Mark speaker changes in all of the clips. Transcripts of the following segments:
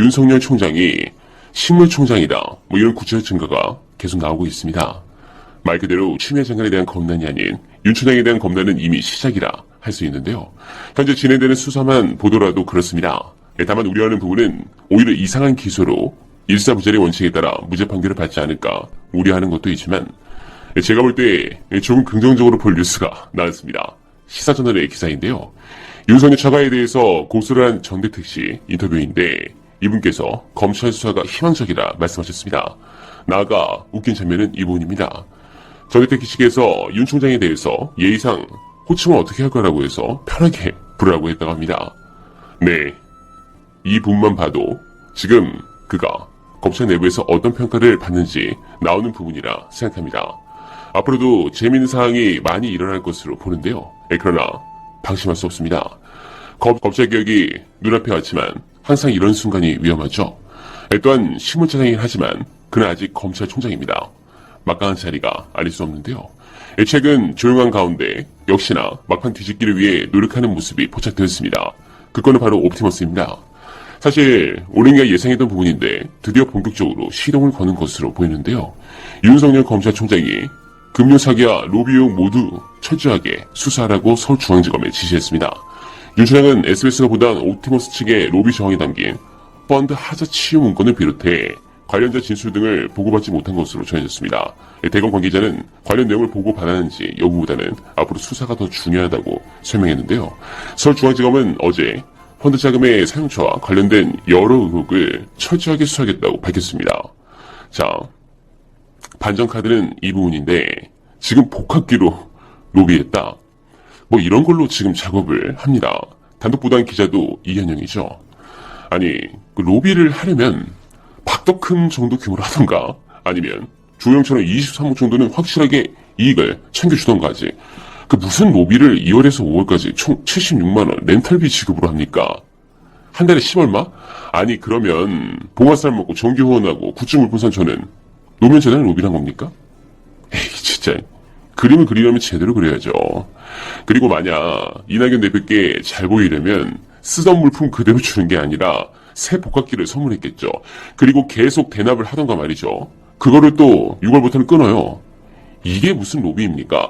Speaker 1: 윤석열 총장이 식물총장이다 이런 구체적 증거가 계속 나오고 있습니다. 말 그대로 추미애 장관에 대한 검난이 아닌 윤 총장에 대한 검난은 이미 시작이라 할 수 있는데요. 현재 진행되는 수사만 보더라도 그렇습니다. 다만 우려하는 부분은 오히려 이상한 기소로 일사부재의 원칙에 따라 무죄 판결을 받지 않을까 우려하는 것도 있지만 제가 볼 때 조금 긍정적으로 볼 뉴스가 나왔습니다. 시사저널의 기사인데요. 윤석열 처가에 대해서 고소를 한 정대택 씨 인터뷰인데 이분께서 검찰 수사가 희망적이라 말씀하셨습니다. 나아가 웃긴 장면은 이 부분입니다. 정대택 씨께서 윤 총장에 대해서 예의상 호칭을 어떻게 할 거라고 해서 편하게 부르라고 했다고 합니다. 네, 이 부분만 봐도 지금 그가 검찰 내부에서 어떤 평가를 받는지 나오는 부분이라 생각합니다. 앞으로도 재미있는 사항이 많이 일어날 것으로 보는데요. 그러나 방심할 수 없습니다. 검찰개혁이 눈앞에 왔지만 항상 이런 순간이 위험하죠. 또한 식물차장이긴 하지만 그는 아직 검찰총장입니다. 막강한 자리가 아닐 수 없는데요. 최근 조용한 가운데 역시나 막판 뒤집기를 위해 노력하는 모습이 포착되었습니다. 그 건은 바로 옵티머스입니다. 사실 오랜기간 예상했던 부분인데 드디어 본격적으로 시동을 거는 것으로 보이는데요. 윤석열 검찰총장이 금융 사기와 로비 의혹 모두 철저하게 수사하라고 서울중앙지검에 지시했습니다. 윤 총장은 SBS가 보도한 옵티머스 측의 로비 정황이 담긴 펀드 하자 치유 문건을 비롯해 관련자 진술 등을 보고받지 못한 것으로 전해졌습니다. 대검 관계자는 관련 내용을 보고받았는지 여부보다는 앞으로 수사가 더 중요하다고 설명했는데요. 서울중앙지검은 어제 펀드 자금의 사용처와 관련된 여러 의혹을 철저하게 수사하겠다고 밝혔습니다. 자, 반전카드는 이 부분인데 지금 복합기로 로비했다. 이런 걸로 지금 작업을 합니다. 단독 보도한 기자도 이현영이죠. 아니, 로비를 하려면 박덕흠 정도 규모로 하던가 아니면 조영처럼 23억 정도는 확실하게 이익을 챙겨주던가 하지. 무슨 로비를 2월에서 5월까지 총 76만원 렌탈비 지급으로 합니까? 한 달에 10얼마? 아니 그러면 봉화살 먹고 정기 후원하고 굿즈 물품 산 저는 노면 재단을 로비란 겁니까? 에이 진짜 그림을 그리려면 제대로 그려야죠. 그리고 만약 이낙연 대표께 잘 보이려면 쓰던 물품 그대로 주는 게 아니라 새 복합기를 선물했겠죠. 그리고 계속 대납을 하던가 말이죠. 그거를 또 6월부터는 끊어요. 이게 무슨 로비입니까?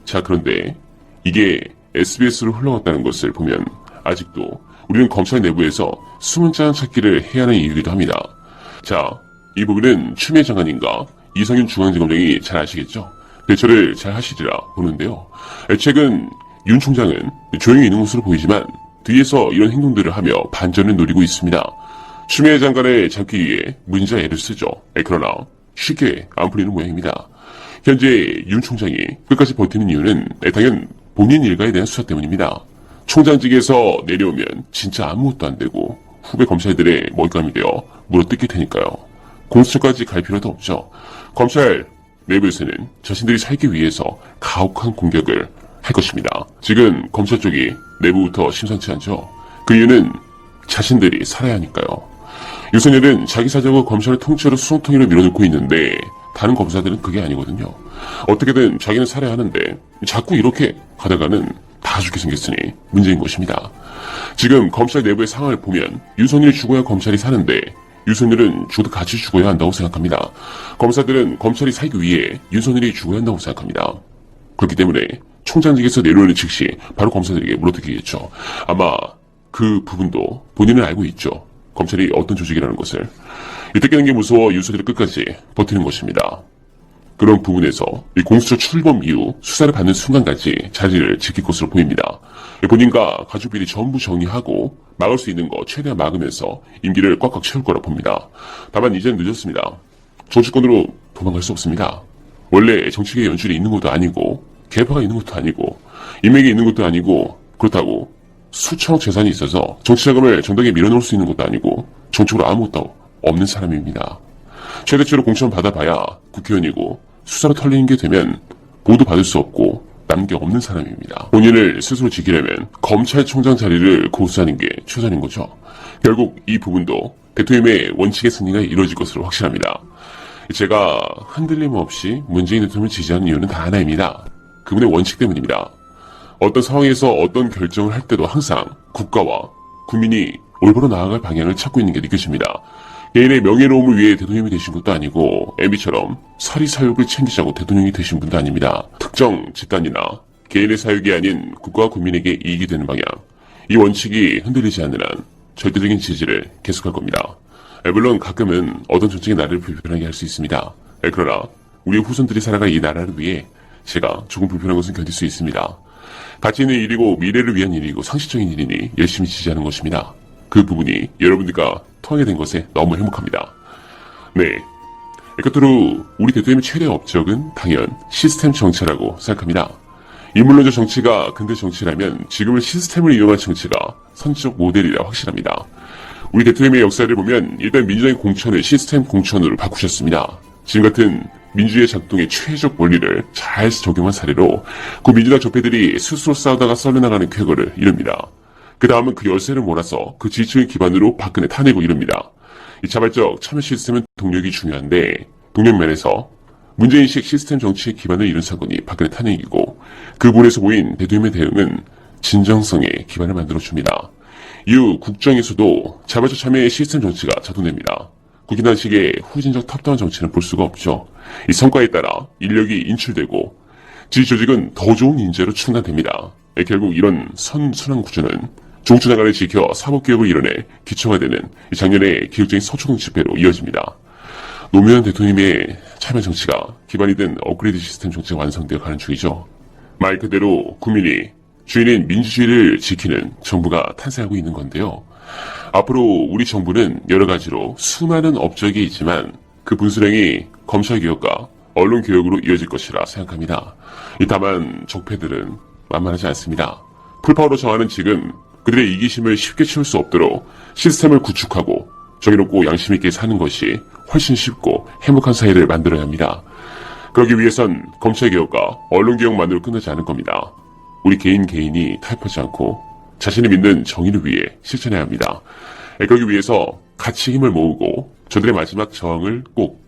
Speaker 1: 자, 그런데 이게 SBS로 흘러갔다는 것을 보면 아직도 우리는 검찰 내부에서 숨은 짠 찾기를 해야 하는 이유이기도 합니다. 자, 이 부분은 추미애 장관님과 이성윤 중앙지검장이 잘 아시겠죠? 대처를 잘 하시리라 보는데요. 최근 윤 총장은 조용히 있는 것으로 보이지만 뒤에서 이런 행동들을 하며 반전을 노리고 있습니다. 추미애 장관을 잡기 위해 문자 애를 쓰죠. 그러나 쉽게 안 풀리는 모양입니다. 현재 윤 총장이 끝까지 버티는 이유는 당연 본인 일가에 대한 수사 때문입니다. 총장직에서 내려오면 진짜 아무것도 안 되고 후배 검찰들의 먹잇감이 되어 물어뜯길 테니까요. 공수처까지 갈 필요도 없죠. 검찰 내부에서는 자신들이 살기 위해서 가혹한 공격을 할 것입니다. 지금 검찰 쪽이 내부부터 심상치 않죠. 그 이유는 자신들이 살아야 하니까요. 윤석열은 자기 사정을 검찰의 통째로 수송통일로 밀어넣고 있는데 다른 검사들은 그게 아니거든요. 어떻게든 자기는 살아야 하는데 자꾸 이렇게 가다가는 다 죽게 생겼으니 문제인 것입니다. 지금 검찰 내부의 상황을 보면 윤석열이 죽어야 검찰이 사는데 윤석열은 죽어도 같이 죽어야 한다고 생각합니다. 검사들은 검찰이 살기 위해 윤석열이 죽어야 한다고 생각합니다. 그렇기 때문에 총장직에서 내려오는 즉시 바로 검사들에게 물어뜯기겠죠. 아마 그 부분도 본인은 알고 있죠. 검찰이 어떤 조직이라는 것을. 이때 깨는 게 무서워 윤석열이 끝까지 버티는 것입니다. 그런 부분에서 이 공수처 출범 이후 수사를 받는 순간까지 자리를 지킬 것으로 보입니다. 본인과 가족비리 전부 정리하고 막을 수 있는 거 최대한 막으면서 임기를 꽉꽉 채울 거라 봅니다. 다만 이제는 늦었습니다. 정치권으로 도망갈 수 없습니다. 원래 정치계의 연줄이 있는 것도 아니고 개파가 있는 것도 아니고 인맥이 있는 것도 아니고 그렇다고 수천억 재산이 있어서 정치자금을 정당에 밀어넣을 수 있는 것도 아니고 정책으로 아무것도 없는 사람입니다. 최대치로 공천 받아봐야 국회의원이고 수사로 털리는 게 되면 보도 받을 수 없고 남는 게 없는 사람입니다. 본인을 스스로 지키려면 검찰총장 자리를 고수하는 게 최선인 거죠. 결국 이 부분도 대통령의 원칙의 승리가 이루어질 것으로 확실합니다. 제가 흔들림 없이 문재인 대통령을 지지하는 이유는 단 하나입니다. 그분의 원칙 때문입니다. 어떤 상황에서 어떤 결정을 할 때도 항상 국가와 국민이 올바로 나아갈 방향을 찾고 있는 게 느껴집니다. 개인의 명예로움을 위해 대통령이 되신 것도 아니고 MB처럼 사리사욕을 챙기자고 대통령이 되신 분도 아닙니다. 특정 집단이나 개인의 사욕이 아닌 국가와 국민에게 이익이 되는 방향, 이 원칙이 흔들리지 않는 한 절대적인 지지를 계속할 겁니다. 물론 가끔은 어떤 정책이 나라를 불편하게 할 수 있습니다. 그러나 우리의 후손들이 살아갈 이 나라를 위해 제가 조금 불편한 것은 견딜 수 있습니다. 가치 있는 일이고 미래를 위한 일이고 상식적인 일이니 열심히 지지하는 것입니다. 그 부분이 여러분들과 통하게 된 것에 너무 행복합니다. 네, 끝으로 우리 대통령의 최대 업적은 당연 시스템 정치라고 생각합니다. 인물론적 정치가 근대 정치라면 지금은 시스템을 이용한 정치가 선지적 모델이라 확실합니다. 우리 대통령의 역사를 보면 일단 민주당의 공천을 시스템 공천으로 바꾸셨습니다. 지금 같은 민주주의 작동의 최적 원리를 잘 적용한 사례로 그 민주당 적폐들이 스스로 싸우다가 썰려나가는 쾌거를 이룹니다. 그 다음은 그 열쇠를 몰아서 그 지지층을 기반으로 박근혜 타내고 이룹니다. 이 자발적 참여 시스템은 동력이 중요한데 동력면에서 문제인식 시스템 정치의 기반을 이룬 사건이 박근혜 탄핵이고 그 부분에서 보인 대통령의 대응은 진정성의 기반을 만들어줍니다. 이후 국정에서도 자발적 참여의 시스템 정치가 작동됩니다. 국인단식의 후진적 탑다운 정치는 볼 수가 없죠. 이 성과에 따라 인력이 인출되고 지지 조직은 더 좋은 인재로 충당됩니다. 결국 이런 선순환 구조는 조국조 장관을 지켜 사법개혁을 이뤄내 기초가 되는 작년의 기획적인 서초동 집회로 이어집니다. 노무현 대통령의 참여 정치가 기반이 된 업그레이드 시스템 정치가 완성되어 가는 중이죠. 말 그대로 국민이 주인인 민주주의를 지키는 정부가 탄생하고 있는 건데요. 앞으로 우리 정부는 여러 가지로 수많은 업적이 있지만 그 분수령이 검찰개혁과 언론개혁으로 이어질 것이라 생각합니다. 다만 적폐들은 만만하지 않습니다. 풀파워로 정하는 지금 그들의 이기심을 쉽게 치울 수 없도록 시스템을 구축하고 정의롭고 양심 있게 사는 것이 훨씬 쉽고 행복한 사회를 만들어야 합니다. 그러기 위해선 검찰개혁과 언론개혁만으로 끝나지 않을 겁니다. 우리 개인이 타협하지 않고 자신이 믿는 정의를 위해 실천해야 합니다. 그러기 위해서 같이 힘을 모으고 저들의 마지막 저항을 꼭